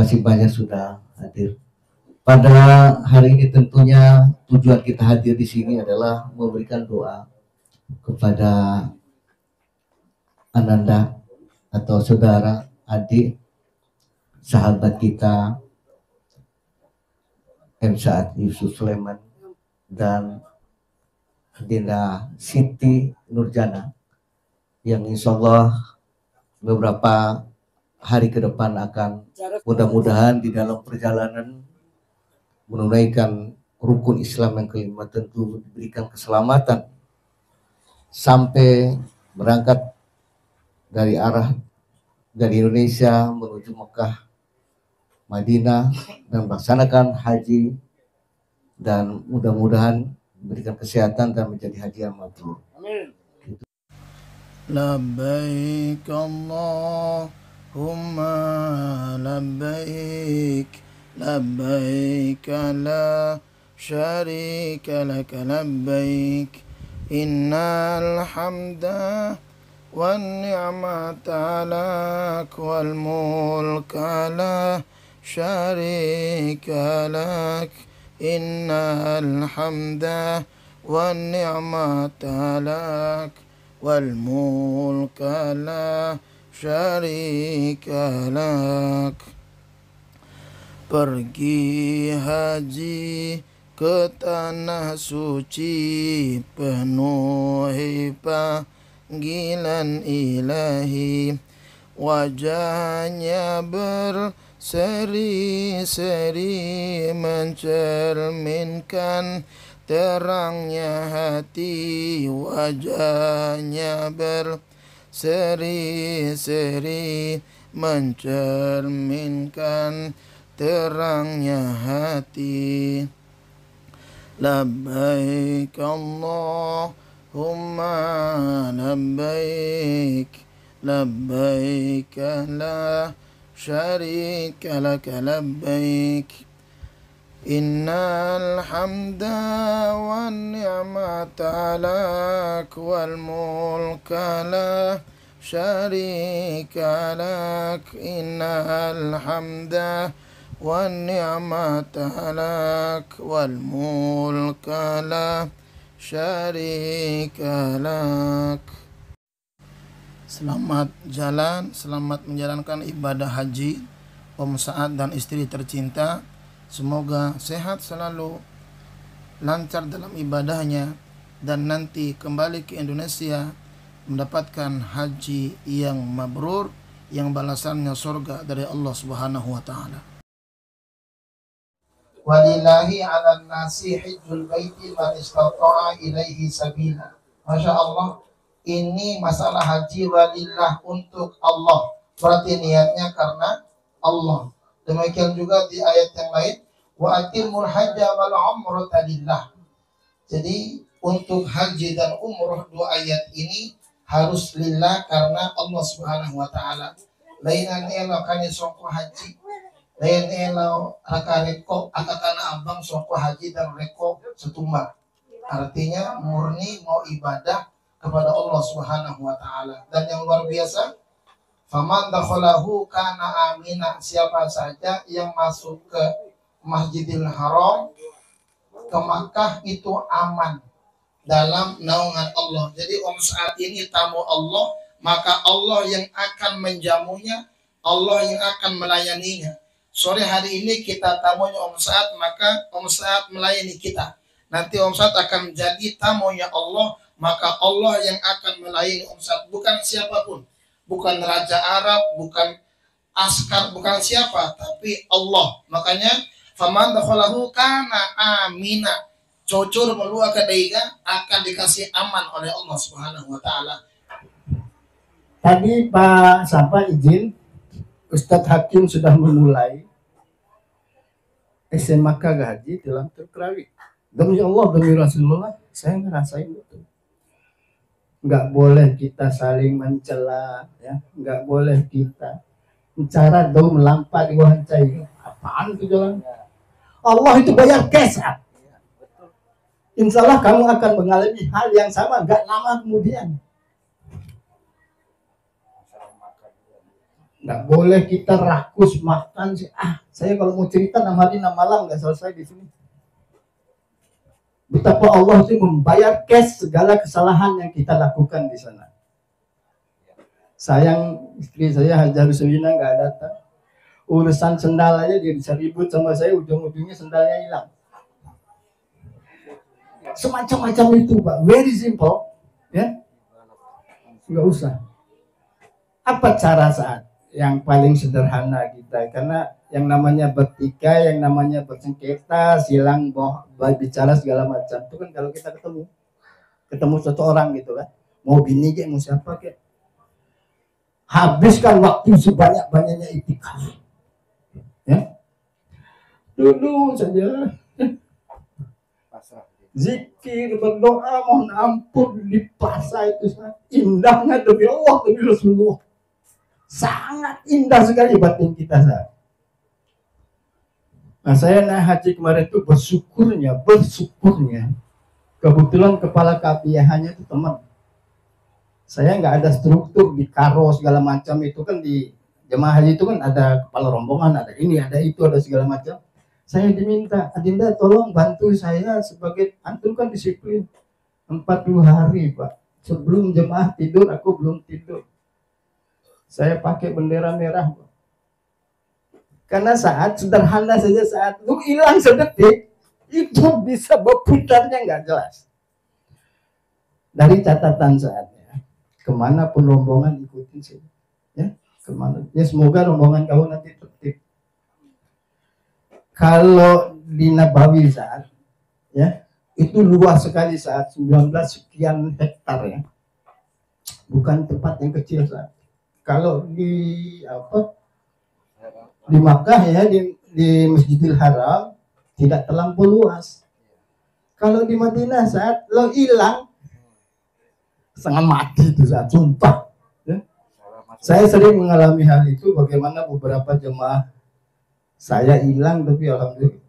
kasih banyak sudah hadir. Pada hari ini tentunya tujuan kita hadir di sini adalah memberikan doa kepada Ananda atau saudara, adik, sahabat kita M. Saad Yusuf Sulaiman dan Dinda Siti Nurjana yang insya Allah beberapa hari ke depan akan mudah-mudahan di dalam perjalanan menunaikan rukun Islam yang kelima, tentu diberikan keselamatan sampai berangkat dari Indonesia menuju Mekah, Madinah, dan melaksanakan haji, dan mudah-mudahan diberikan kesehatan dan menjadi haji yang mabrur. Amin. Labbaik Allahumma labbaik labbaik la syarika lak labbaik innal hamda wan ni'mata lak wal mulka la syarika lak innal hamda wan ni'mata lak wal mulka la syarika lak. Pergi haji ke tanah suci penuhi panggilan ilahi, wajahnya berseri-seri mencerminkan terangnya hati, wajahnya berseri-seri mencerminkan terangnya hati. Labbaik Allahumma labbaik labbaik la syarika lak labbaik innal hamda wan ni'mata lak wal mulka la syarika lak innal hamda wan ni'mata lak wal mulka la syarika lak. Selamat jalan, selamat menjalankan ibadah haji Om Saad dan istri tercinta. Semoga sehat selalu, lancar dalam ibadahnya, dan nanti kembali ke Indonesia mendapatkan haji yang mabrur, yang balasannya surga dari Allah Subhanahu wa taala. Walillahi 'alan nasi hajjul baiti man istata'a ilaihi sabila. Masya Allah, ini masalah haji walillah, untuk Allah. Berarti niatnya karena Allah. Demikian juga di ayat yang lain, wa atimul hajja wal umrata lillah. Jadi untuk haji dan umroh, dua ayat ini harus lillah karena Allah Subhanahu wa taala. Lainan elo kani songko haji, lain elo raka reko akakana abang songko haji dan reko setumbar. Artinya murni mau ibadah kepada Allah Subhanahu wa taala. Dan yang luar biasa, faman dakhalahu kana amina, siapa saja yang masuk ke Masjidil Haram, ke Makkah, itu aman dalam naungan Allah. Jadi Om Saad ini tamu Allah, maka Allah yang akan menjamunya, Allah yang akan melayaninya. Sore hari ini kita tamunya Om Saad, maka Om Saad melayani kita. Nanti Om Saad akan menjadi tamunya Allah, maka Allah yang akan melayani Om Saad, bukan siapapun. Bukan Raja Arab, bukan askar, bukan siapa, tapi Allah. Makanya faman dakhalahu kana amina, cocor melua ke daiga akan dikasih aman oleh Allah Subhanahu wa taala. Tadi Pak Sapa izin, Ustadz Hakim sudah memulai SMK Haji dalam terkerawit. Demi Allah, demi Rasulullah, saya ngerasain betul. Nggak boleh kita saling mencela, ya. Nggak boleh kita bicara atau melampau di wawancara. Apaan itu jalan? Allah itu bayar cash. Insya Allah kamu akan mengalami hal yang sama nggak lama kemudian. Nggak boleh kita rakus makan sih. Saya kalau mau cerita 6 hari 6 malam nggak selesai di sini. Betapa Allah itu membayar cash segala kesalahan yang kita lakukan di sana. Sayang istri saya Hajar Sulina nggak datang. Urusan sendal aja dia bisa ribut sama saya, ujung-ujungnya sendalnya hilang. Semacam-macam itu Pak, very simple, ya. Nggak usah. Apa cara saat yang paling sederhana kita? Karena yang namanya bertikai, yang namanya bersengketa, silang, bicara segala macam itu kan kalau kita ketemu satu orang gitu kan, mau bini kayak mau siapa kayak, habiskan waktu sebanyak-banyaknya itikaf, ya. Dulu saja zikir, berdoa, mohon ampun di pasar itu indahnya demi Allah, demi Rasulullah. Sangat indah sekali batin kita saat. Nah, saya naik haji kemarin itu bersyukurnya kebetulan kepala KPIH-nya itu teman. Saya nggak ada struktur di karo segala macam, itu kan di jemaah haji itu kan ada kepala rombongan, ada ini, ada itu, ada segala macam. Saya diminta, Adinda tolong bantu saya sebagai, antum kan disiplin 40 hari Pak. Sebelum jemaah tidur aku belum tidur. Saya pakai bendera merah, Pak. Karena saat sederhana saja, saat lu hilang sedetik itu bisa berputarnya nggak jelas. Dari catatan saatnya, kemana pun rombongan ikutin sih, ya kemana. Ya semoga rombongan kamu nanti tertib. Kalau di Nabawi saat, ya itu luas sekali saat 19 sekian hektar ya, bukan tempat yang kecil saat. Kalau di di Makkah ya, di Masjidil Haram tidak terlampau luas. Kalau di Madinah saat lo hilang setengah mati itu saat, sumpah. Ya. Saya sering mengalami hal itu, bagaimana beberapa jemaah saya hilang, tapi alhamdulillah.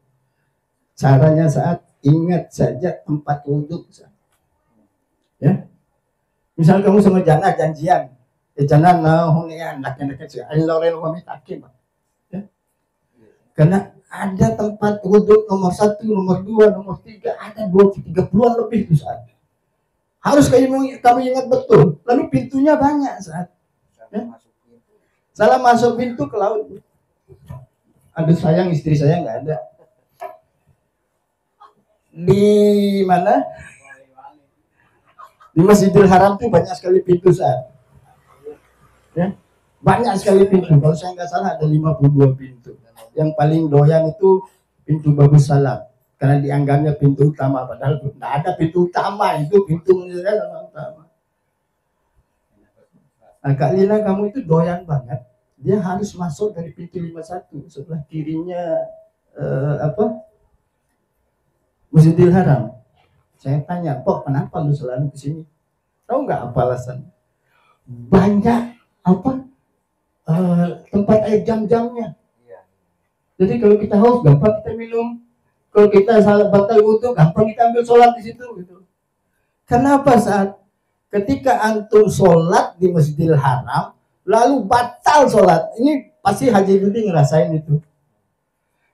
Caranya saat ingat saja tempat wudhu. Ya, misal kamu sama jana janjian, jana hunian, nak sih, loren kami takim. Karena ada tempat wudhu nomor 1, nomor 2, nomor 3, ada 30-an lebih itu saat. Harus kami ingat betul. Lalu pintunya banyak saat. Ya? Salah masuk pintu ke laut. Aduh sayang istri saya nggak ada. Di mana? Di Masjidil Haram tuh banyak sekali pintu saat. Ya? Banyak sekali pintu. Kalau saya nggak salah ada 52 pintu. Yang paling doyan itu pintu Babus Salam, karena dianggapnya pintu utama, padahal tidak ada pintu utama, itu pintu utama. Nah, Kak Lina kamu itu doyan banget, dia harus masuk dari pintu 51 sebelah kirinya Masjidil Haram. Saya tanya, kok kenapa lu selalu kesini? Tahu nggak apa alasan? Banyak tempat air jam-jamnya. Jadi kalau kita haus gampang kita minum, kalau kita salah batal wudhu gampang kita ambil sholat di situ gitu. Kenapa saat ketika antum sholat di Masjidil Haram lalu batal sholat, ini pasti Haji Budi ngerasain itu.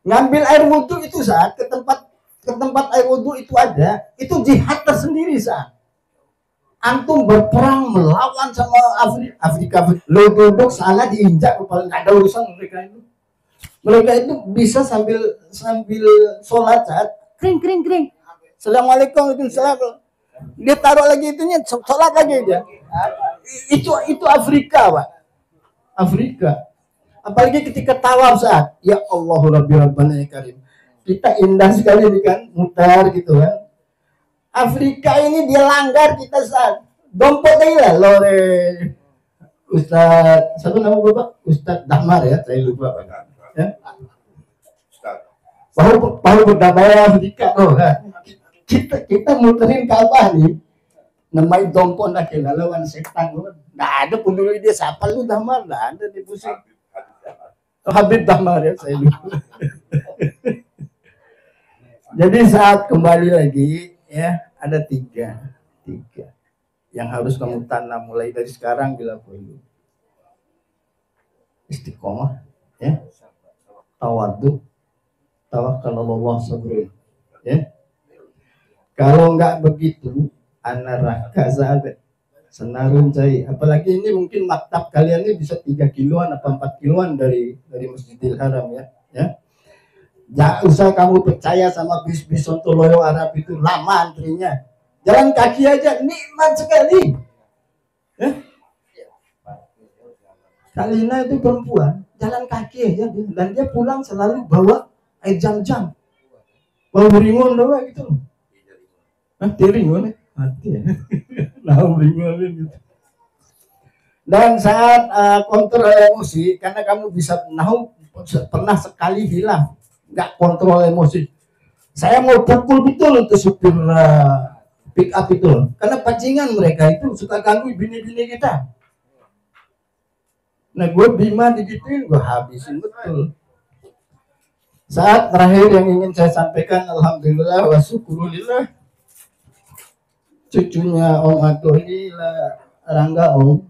Ngambil air wudhu itu saat ke tempat air wudhu itu ada, itu jihad tersendiri saat. Antum berperang melawan sama Afrika. Lo duduk sana diinjak kepala, nggak ada urusan mereka itu. Mereka itu bisa sambil sholat saat kring. Assalamualaikum warahmatullahi. Dia taruh lagi itunya, sholat lagi aja. Itu Afrika, Pak. Afrika. Apalagi ketika tawaf saat, ya Allah Rabbi Rabbana ya Karim. Kita indah sekali nih kan, mutar gitu kan. Afrika ini dia langgar kita saat dompet lah, lore. Ustadz, satu nama Bapak? Ustadz Damar ya, saya lupa Pak. Ya. Baru berdamai Afrika. Kita muterin Ka'bah nih. Namanya dompon lagi lawan setan. Nggak ada peduli dia siapa lu Damar, nggak ada di pusing. Habib Damar ya, saya lupa. Jadi saat kembali lagi ya, ada tiga yang harus kamu tanam mulai dari sekarang bila perlu. istiqomah, ya, tawadhu, tawakkalallah, sabrin, ya. Kalau nggak begitu, anak raka sahabat senarun cai. Apalagi ini mungkin maktab kalian ini bisa 3 kiloan atau 4 kiloan dari Masjidil Haram, ya. Jangan usah kamu percaya sama bis-bis Sontoloyo Arab itu lama antrinya. Jalan kaki aja nikmat sekali. Ya. Kalina itu perempuan, jalan kaki aja dan dia pulang selalu bawa air jam-jam. Bawa beringon doang gitu. Tiringon mati ya. Nah, beringon gitu. Dan saat kontrol emosi, karena kamu bisa pernah sekali hilang, nggak kontrol emosi. Saya mau pukul betul untuk supir pick up itu, karena pancingan mereka itu suka ganggu bini-bini kita. Nah, gue Bima digituin, gue habisin betul. Saat terakhir yang ingin saya sampaikan, alhamdulillah wa syukurillah, cucunya Om Atoli Rangga Om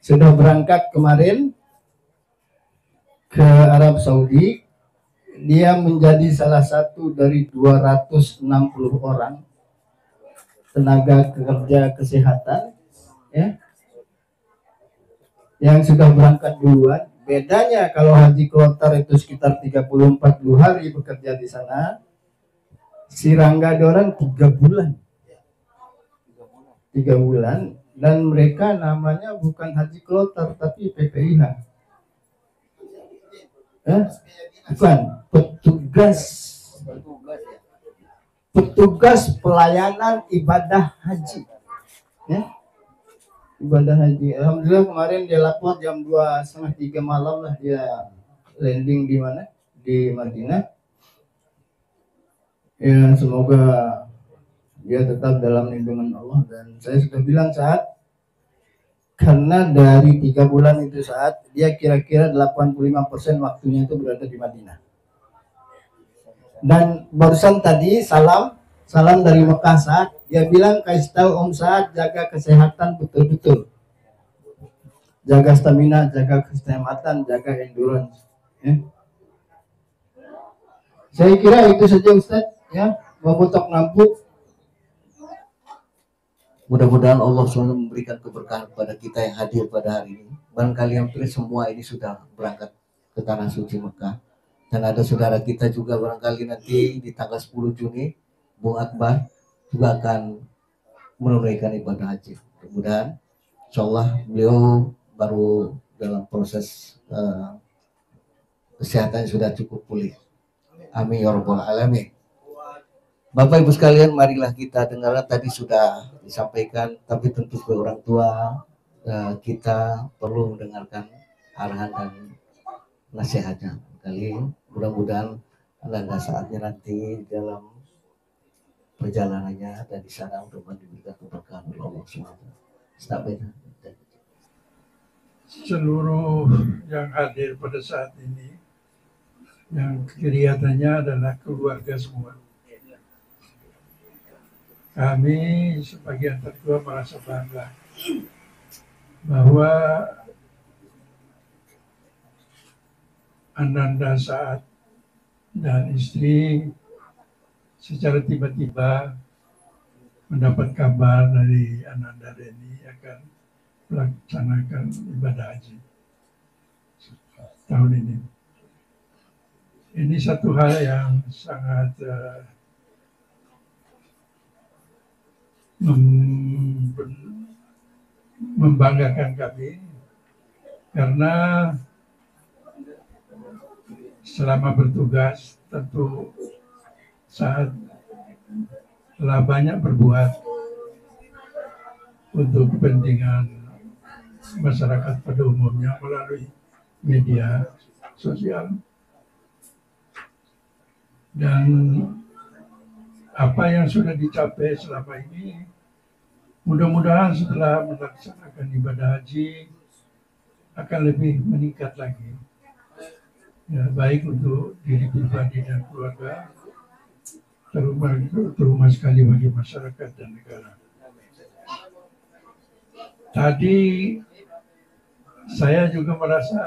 sudah berangkat kemarin ke Arab Saudi. Dia menjadi salah satu dari 260 orang tenaga kerja kesehatan, ya, yang sudah berangkat duluan. Bedanya kalau haji kloter itu sekitar 30-40 hari bekerja di sana, si Rangga Doran 3 bulan. 3 bulan, dan mereka namanya bukan haji kloter tapi PPIH. Bukan, petugas pelayanan ibadah haji, ya. Ibadah haji. Alhamdulillah kemarin dia lapor jam 2:30-3 malam lah dia landing di mana? Di Madinah. Ya, semoga dia tetap dalam lindungan Allah. Dan saya sudah bilang saat, karena dari 3 bulan itu saat dia kira-kira 85% waktunya itu berada di Madinah. Dan barusan tadi salam dari Mekah saat dia bilang, kasih tahu Om Saad jaga kesehatan betul-betul, jaga stamina, jaga keselamatan, jaga endurance, ya. Saya kira itu saja Ustaz, ya, membutok nampuk. Mudah-mudahan Allah selalu memberikan keberkahan kepada kita yang hadir pada hari ini. Barangkali hampir semua ini sudah berangkat ke tanah suci Mekah. Dan ada saudara kita juga barangkali nanti di tanggal 10 Juni, Bung Akbar juga akan menunaikan ibadah haji. Mudah-mudahan insyaallah beliau baru dalam proses kesehatan sudah cukup pulih. Amin ya rabbal alamin. Bapak Ibu sekalian, marilah kita dengarkan, tadi sudah disampaikan, tapi tentu sebagai orang tua kita perlu mendengarkan arahan dan nasihatnya. Kali mudah-mudahan ada saatnya nanti dalam perjalanannya dan di sana untuk diberikan keberkahan oleh Allah SWT. Seluruh yang hadir pada saat ini, yang kelihatannya adalah keluarga semua. Kami sebagai anak tua merasa bangga bahwa Ananda Saad dan istri secara tiba-tiba mendapat kabar dari Ananda Reni akan melaksanakan ibadah haji tahun ini. Ini satu hal yang sangat membanggakan kami, karena selama bertugas tentu saat telah banyak berbuat untuk kepentingan masyarakat pada umumnya melalui media sosial, dan apa yang sudah dicapai selama ini mudah-mudahan setelah melaksanakan ibadah haji akan lebih meningkat lagi, ya, baik untuk diri pribadi dan keluarga, terutama sekali bagi masyarakat dan negara. Tadi saya juga merasa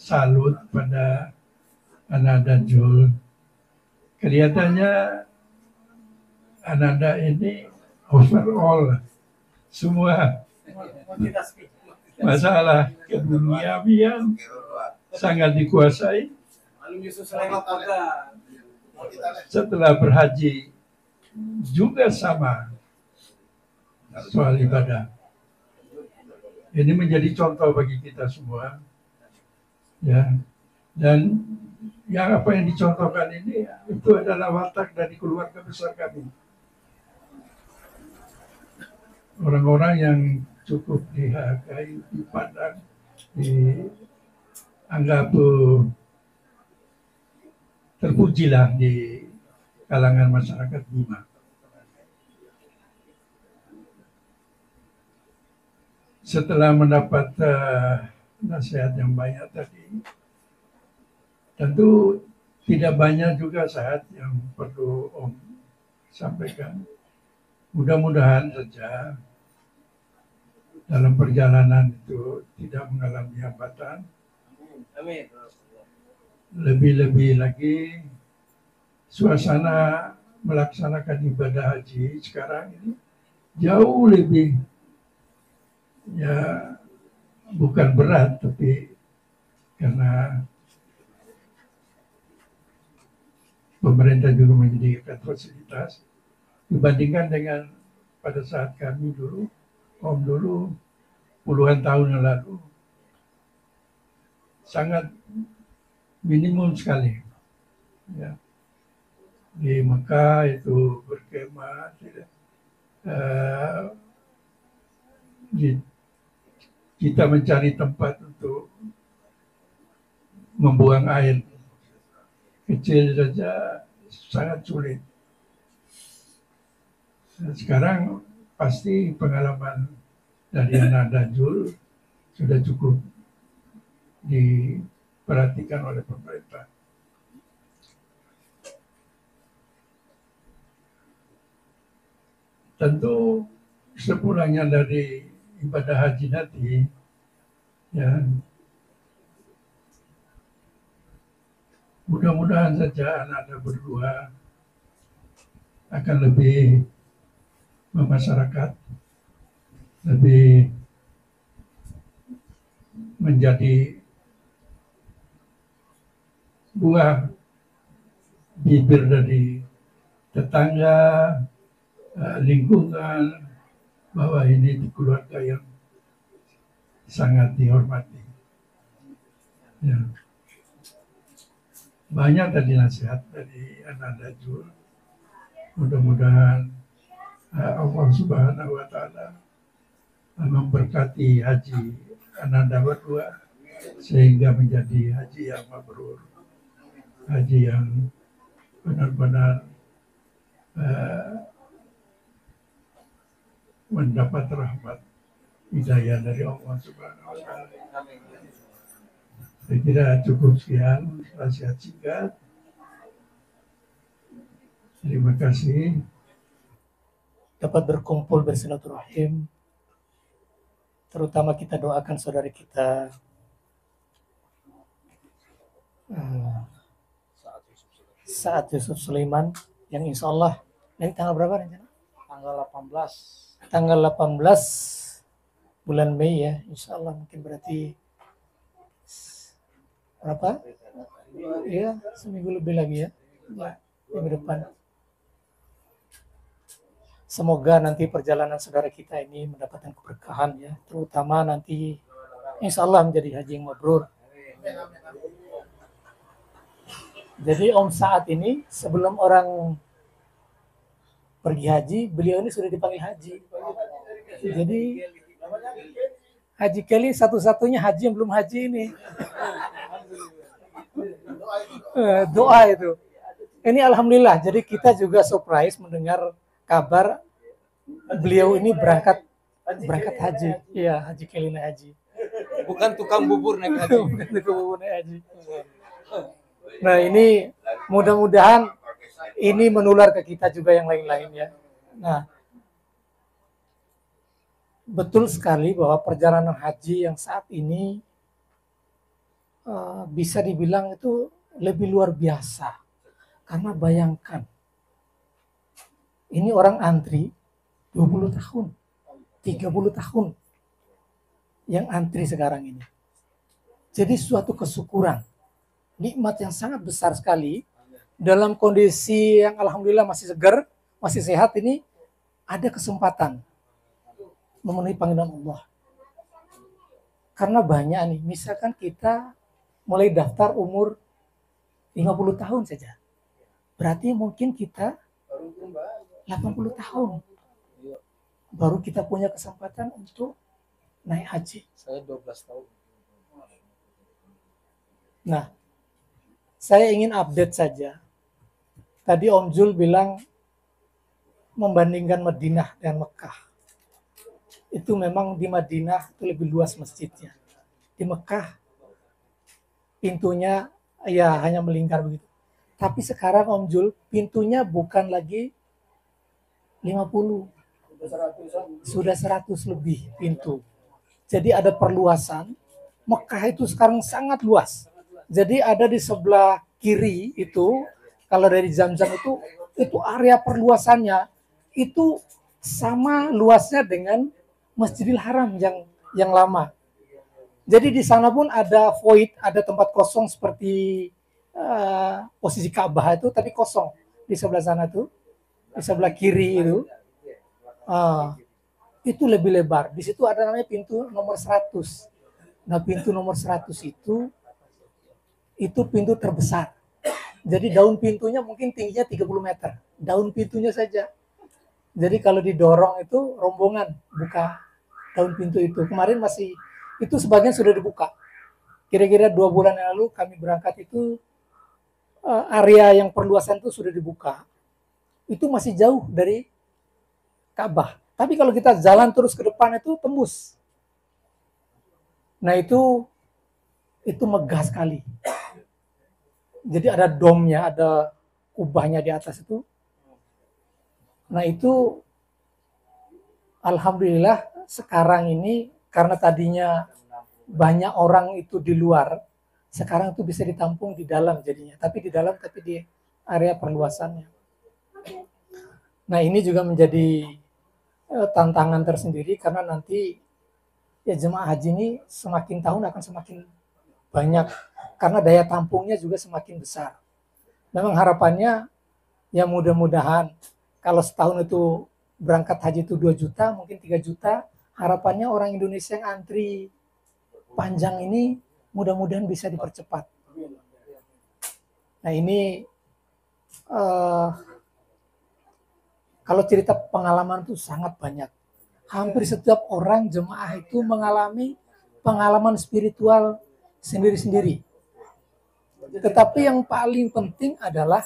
salut pada Ananda Jul. Kelihatannya Ananda ini overall semua masalah keduniawian sangat dikuasai. Setelah berhaji juga sama soal ibadah. Ini menjadi contoh bagi kita semua, ya. Dan yang apa yang dicontohkan ini itu adalah watak dari keluarga besar kami. Orang-orang yang cukup dihargai, dipandang, dianggap terpujilah di kalangan masyarakat Bima. Setelah mendapat nasihat yang banyak tadi, tentu tidak banyak juga saat yang perlu Om sampaikan. Mudah-mudahan saja dalam perjalanan itu tidak mengalami hambatan. Lebih-lebih lagi suasana melaksanakan ibadah haji sekarang ini jauh lebih, ya bukan berat, tapi karena pemerintah juga menyediakan fasilitas dibandingkan dengan pada saat kami dulu, Om dulu puluhan tahun yang lalu, sangat minimum sekali. Ya. Di Mekah itu berkemah, tidak. Kita mencari tempat untuk membuang air kecil saja sangat sulit. Dan sekarang pasti pengalaman dari Ananda Jul sudah cukup diperhatikan oleh pemerintah. Tentu sepulangnya dari ibadah haji nanti, ya, mudah-mudahan saja anak-anak berdua akan lebih memasyarakat, lebih menjadi buah bibir dari tetangga, lingkungan, bahwa ini keluarga yang sangat dihormati. Ya. Banyak tadi nasihat dari Ananda Jul. Mudah-mudahan Allah Subhanahu wa Ta'ala memberkati haji Ananda berdua sehingga menjadi haji yang mabrur, haji yang benar-benar mendapat rahmat hidayah dari Allah Subhanahu wa Ta'ala. Saya kira cukup sekian nasihat singkat. Terima kasih. Dapat berkumpul bersilaturahim, terutama kita doakan saudari kita Saad Yusuf Sulaiman yang insya Allah dari tanggal berapa rencana? Tanggal 18 bulan Mei ya, insya Allah mungkin berarti berapa? Iya, seminggu lebih lagi ya, minggu depan. Semoga nanti perjalanan saudara kita ini mendapatkan keberkahan ya, terutama nanti insya Allah menjadi haji yang mabrur. Jadi Om Saad ini sebelum orang pergi haji, beliau ini sudah dipanggil haji. Jadi Haji Kelly satu-satunya haji yang belum haji ini. Doa itu. Ini alhamdulillah. Jadi kita juga surprise mendengar kabar beliau ini berangkat haji. Iya, Haji Kelly naik haji. Bukan tukang bubur naik haji. Bukan tukang bubur naik haji. Nah ini mudah-mudahan ini menular ke kita juga yang lain-lain ya. Nah betul sekali bahwa perjalanan haji yang saat ini bisa dibilang itu lebih luar biasa. Karena bayangkan, ini orang antri 20 tahun, 30 tahun yang antri sekarang ini. Jadi suatu kesyukuran, nikmat yang sangat besar sekali dalam kondisi yang alhamdulillah masih segar, masih sehat ini, ada kesempatan memenuhi panggilan Allah. Karena banyak nih, misalkan kita mulai daftar umur 50 tahun saja. Berarti mungkin kita 80 tahun. Baru kita punya kesempatan untuk naik haji. Saya 12 tahun. Nah, saya ingin update saja. Tadi Om Jul bilang membandingkan Madinah dan Mekah. Itu memang di Madinah itu lebih luas masjidnya. Di Mekah pintunya ya hanya melingkar begitu. Tapi sekarang Om Jul pintunya bukan lagi 50. Sudah 100 lebih pintu. Jadi ada perluasan. Mekah itu sekarang sangat luas. Jadi ada di sebelah kiri itu, kalau dari Zamzam itu area perluasannya itu sama luasnya dengan Masjidil Haram yang lama. Jadi di sana pun ada void, ada tempat kosong seperti posisi Ka'bah itu, tapi kosong di sebelah sana tuh, di sebelah kiri itu. Itu lebih lebar. Di situ ada namanya pintu nomor 100. Nah, pintu nomor 100 itu pintu terbesar. Jadi daun pintunya mungkin tingginya 30 meter. Daun pintunya saja. Jadi kalau didorong itu rombongan buka daun pintu itu. Kemarin itu sebagian sudah dibuka. Kira-kira 2 bulan yang lalu kami berangkat itu area yang perluasan itu sudah dibuka. Itu masih jauh dari Ka'bah. Tapi kalau kita jalan terus ke depan itu tembus. Nah itu megah sekali. Jadi ada domnya, ada kubahnya di atas itu. Nah itu alhamdulillah sekarang ini karena tadinya banyak orang itu di luar, sekarang itu bisa ditampung di dalam jadinya. Tapi di area perluasannya. Nah ini juga menjadi tantangan tersendiri karena nanti ya jemaah haji ini semakin tahun akan semakin banyak karena daya tampungnya juga semakin besar. Memang harapannya ya mudah-mudahan kalau setahun itu berangkat haji itu 2 juta, mungkin 3 juta, harapannya orang Indonesia yang antri panjang ini mudah-mudahan bisa dipercepat. Nah ini kalau cerita pengalaman itu sangat banyak. Hampir setiap orang jemaah itu mengalami pengalaman spiritual sendiri-sendiri. Tetapi yang paling penting adalah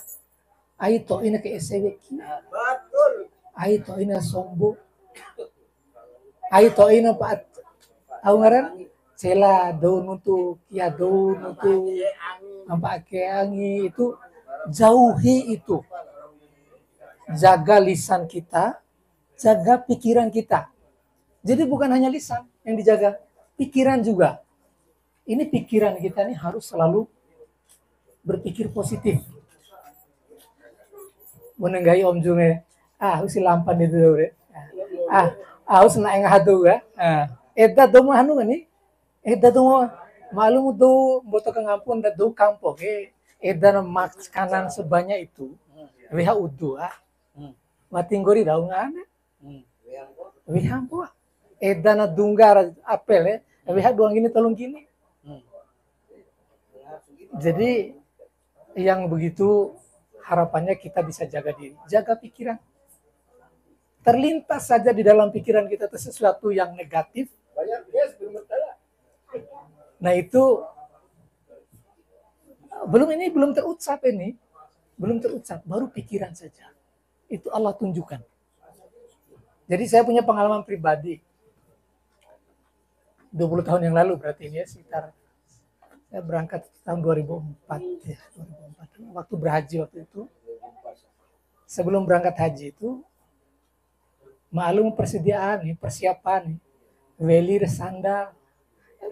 aito ina ke eseweki. Aito ina sombo. Aito ina paat. Aku ngaran cela do nutu kia do nutu nampak keangi itu jauhi itu. Jaga lisan kita, jaga pikiran kita. Jadi bukan hanya lisan yang dijaga, pikiran juga. Ini pikiran kita ini harus selalu berpikir positif. Menenggai Om Junge, harus lampan itu deh. Harus naik hadu ya. Eda domo hanu kan nih? Eda domo malum do boto kengampun da do kampung. Eda makanan sebanyak itu. Weha udu matinggori daun ana. Wehampo. Eda na dunggar apel weha doang gini tolong gini. Jadi yang begitu harapannya kita bisa jaga diri, jaga pikiran. Terlintas saja di dalam pikiran kita sesuatu yang negatif. Nah itu belum terucap ini, baru pikiran saja. Itu Allah tunjukkan. Jadi saya punya pengalaman pribadi. 20 tahun yang lalu berarti ini ya, sekitar saya berangkat tahun 2004 ya, 2004. Waktu berhaji waktu itu. Sebelum berangkat haji itu maklum persediaan nih, persiapan nih. Welir sandal,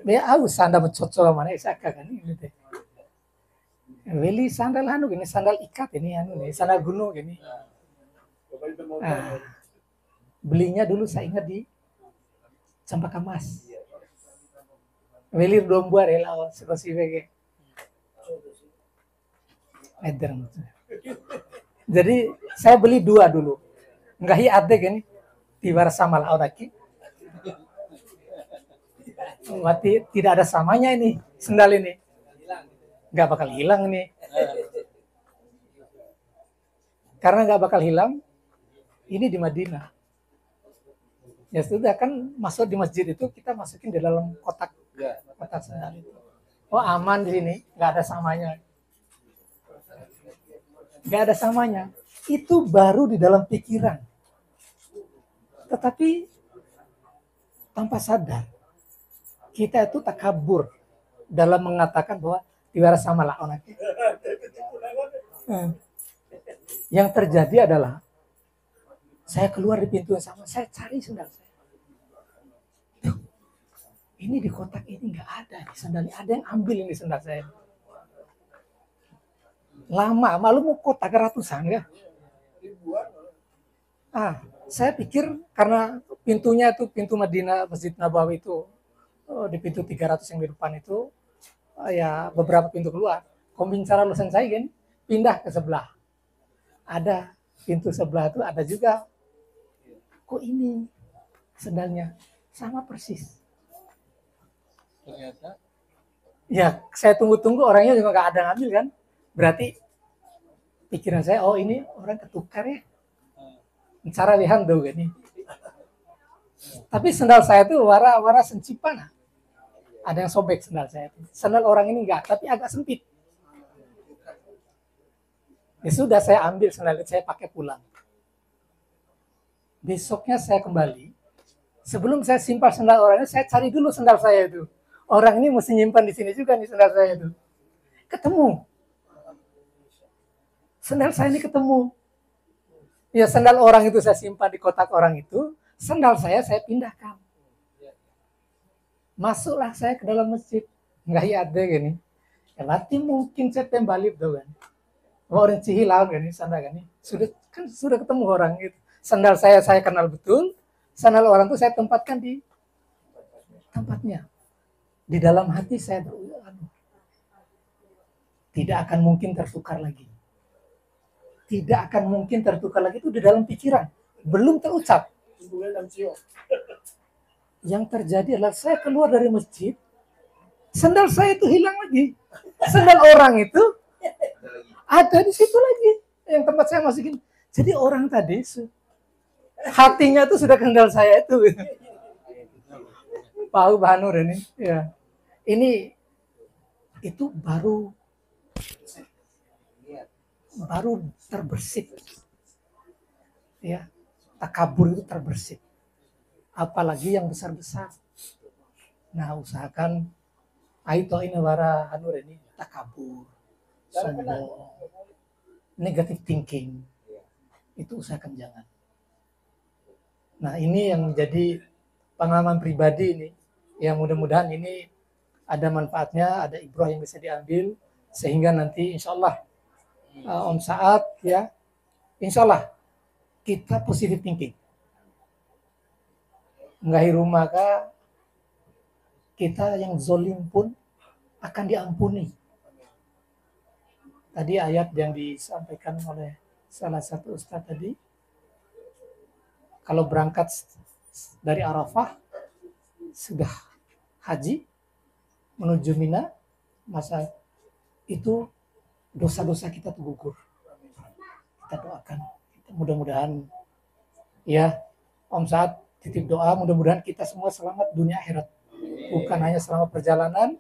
Be aus sandal mencocok mana isaka kan ini teh. Beli sandal anu gini, sandal ikat ini anu nih, sandal gunung gini. Nah, belinya dulu saya ingat di Cempaka Mas. Beli domba rela sekosi bege. Eder. Jadi saya beli 2 dulu. Enggak hi ade gini. Tibar sama lah oraki. Berarti tidak ada samanya ini sendal ini. Nggak bakal hilang nih. Karena nggak bakal hilang, ini di Madinah. Ya sudah kan masuk di masjid itu kita masukin di dalam kotak sendal itu. Oh aman di sini, nggak ada samanya. Nggak ada samanya. Itu baru di dalam pikiran. Tetapi tanpa sadar, kita itu takabur dalam mengatakan bahwa tiwara sama lah onake. Yang terjadi adalah saya keluar di pintu yang sama, saya cari sendal saya. Ini di kotak ini nggak ada di sandalnya, ada yang ambil ini sendal saya. Lama, malu mau kotak ratusan ya. Saya pikir karena pintunya itu pintu Madinah Masjid Nabawi itu di pintu 300 yang di depan itu ya beberapa pintu keluar. Pembicara lulusan saya kan pindah ke sebelah. Ada pintu sebelah itu ada juga. Kok ini sendalnya sama persis. Ternyata Ya saya tunggu-tunggu orangnya juga nggak ada ngambil kan. Berarti pikiran saya oh ini orang ketukar ya. Cara lihat tuh gini. Tapi sendal saya itu warna sencipan. Ada yang sobek sendal saya itu. Sendal orang ini enggak, tapi agak sempit. Ya sudah saya ambil sendal itu, saya pakai pulang. Besoknya saya kembali. Sebelum saya simpan sendal orang ini, saya cari dulu sendal saya itu. Orang ini mesti nyimpan di sini juga nih sendal saya itu. Ketemu. Sendal saya ini ketemu. Ya sendal orang itu saya simpan di kotak orang itu, sendal saya pindahkan. Masuklah saya ke dalam masjid, nggak ada gini. Ya berarti mungkin saya kembali tuh kan. Orang cihilau gini sandal gini. Sudah ketemu orang itu. Sandal saya kenal betul, sandal orang itu saya tempatkan di tempatnya. Di dalam hati saya tidak akan mungkin tertukar lagi. Tidak akan mungkin tertukar lagi itu di dalam pikiran. Belum terucap. Yang terjadi adalah saya keluar dari masjid, sendal saya itu hilang lagi. Sendal orang itu ada di situ lagi. Yang tempat saya masukin. Jadi orang tadi, hatinya itu sudah kendal saya itu. Pak Banur ini. Ya. Ini, itu baru terbersit. Ya, takabur itu terbersit. Apalagi yang besar-besar. Nah, usahakan aito ini wara anur ini takabur, sombong, negative thinking. Itu usahakan jangan. Nah, ini yang menjadi pengalaman pribadi ini. Yang mudah-mudahan ini ada manfaatnya, ada ibrah yang bisa diambil sehingga nanti insya Allah Om Saat ya, insya Allah kita positive thinking. Ngahi maka kita yang zolim pun akan diampuni. Tadi ayat yang disampaikan oleh salah satu ustadz tadi, kalau berangkat dari Arafah sudah haji menuju Mina, masa itu dosa-dosa kita tergugur. Kita doakan, mudah-mudahan ya Om Saat titip doa, mudah-mudahan kita semua selamat dunia akhirat. Bukan hanya selama perjalanan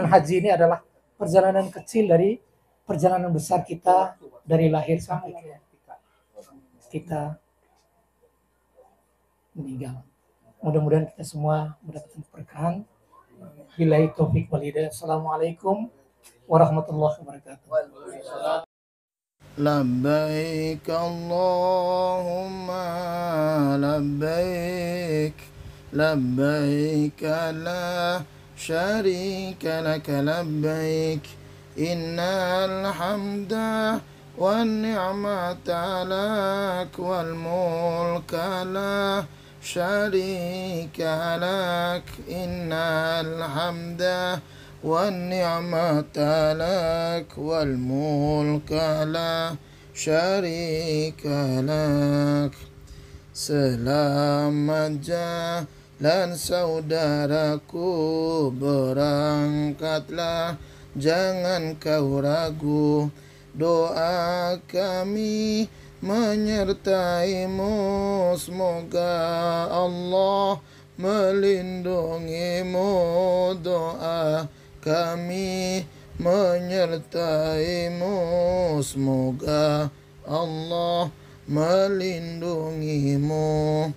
haji ini adalah perjalanan kecil dari perjalanan besar kita dari lahir sampai kita meninggal. Mudah-mudahan kita semua mendapatkan keberkahan. Billahi taufik wal hidayah. Assalamualaikum warahmatullahi wabarakatuh. لبيك اللهم لبيك لبيك لا شريك لك لبيك إن الحمد والنعمة لك والملك لا شريك لك إن الحمد والنعمة لك والملك لا شريك لك. Selamat jalan saudaraku, berangkatlah jangan kau ragu. Doa kami menyertaimu, semoga Allah melindungimu. Doa kami menyertaimu, semoga Allah melindungimu.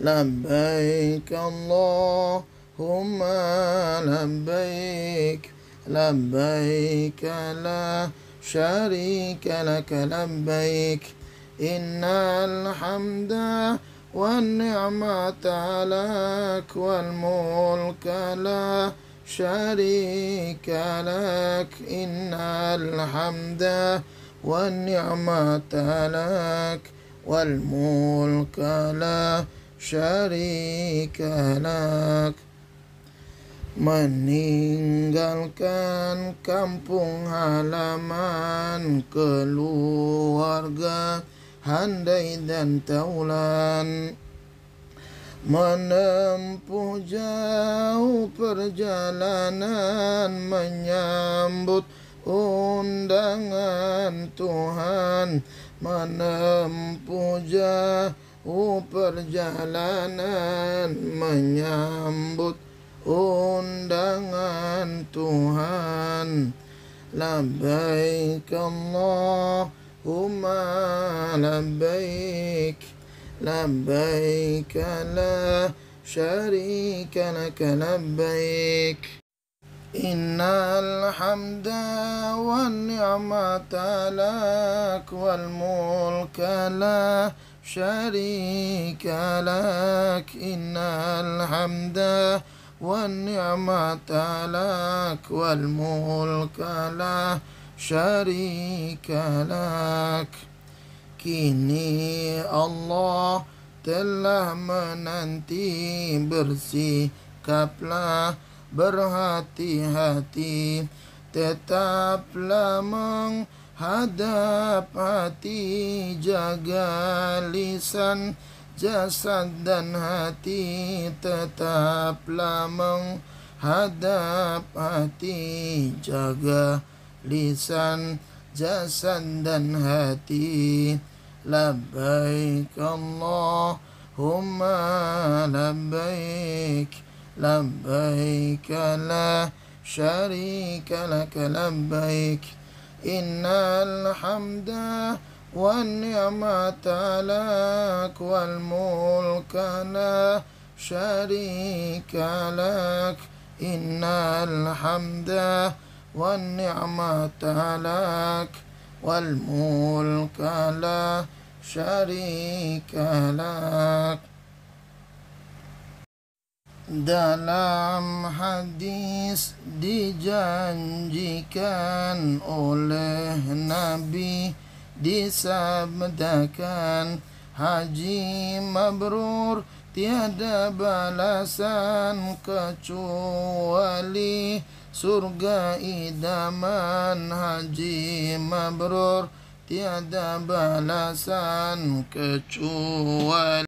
Labbaik Allahumma labbaik, labbaik la syarika laka labbaik, innal hamda wan ni'mata lak wal mulka la syarika lak, innal hamda والنعمة لك والملك لا شريك لك. Meninggalkan kampung halaman, keluarga, handai dan taulan, menempuh jauh perjalanan, menyambut undangan Tuhan, menempuh jauh perjalanan, menyambut undangan Tuhan. Labbaik Allahumma labbaik, labbaik la syarika laka labbaik, innal hamda wan ni'mata lak wal mulka la syarika lak, innal hamda wan ni'mata lak wal mulka la syarika lak. Kini Allah telah menanti, bersikaplah berhati-hati, tetaplah menghadap hati, jaga lisan, jasad dan hati, tetaplah menghadap hati, jaga lisan, jasad dan hati. Labbaik Allahumma labbaik, labbaik la syarika laka labbaik, innal hamda wan ni'mata lak wal mulka la syarika lak, innal hamda wan ni'mata lak wal mulka la syarika lak. Dalam hadis dijanjikan oleh Nabi, disabdakan, haji mabrur tiada balasan kecuali surga idaman. Haji mabrur tiada balasan kecuali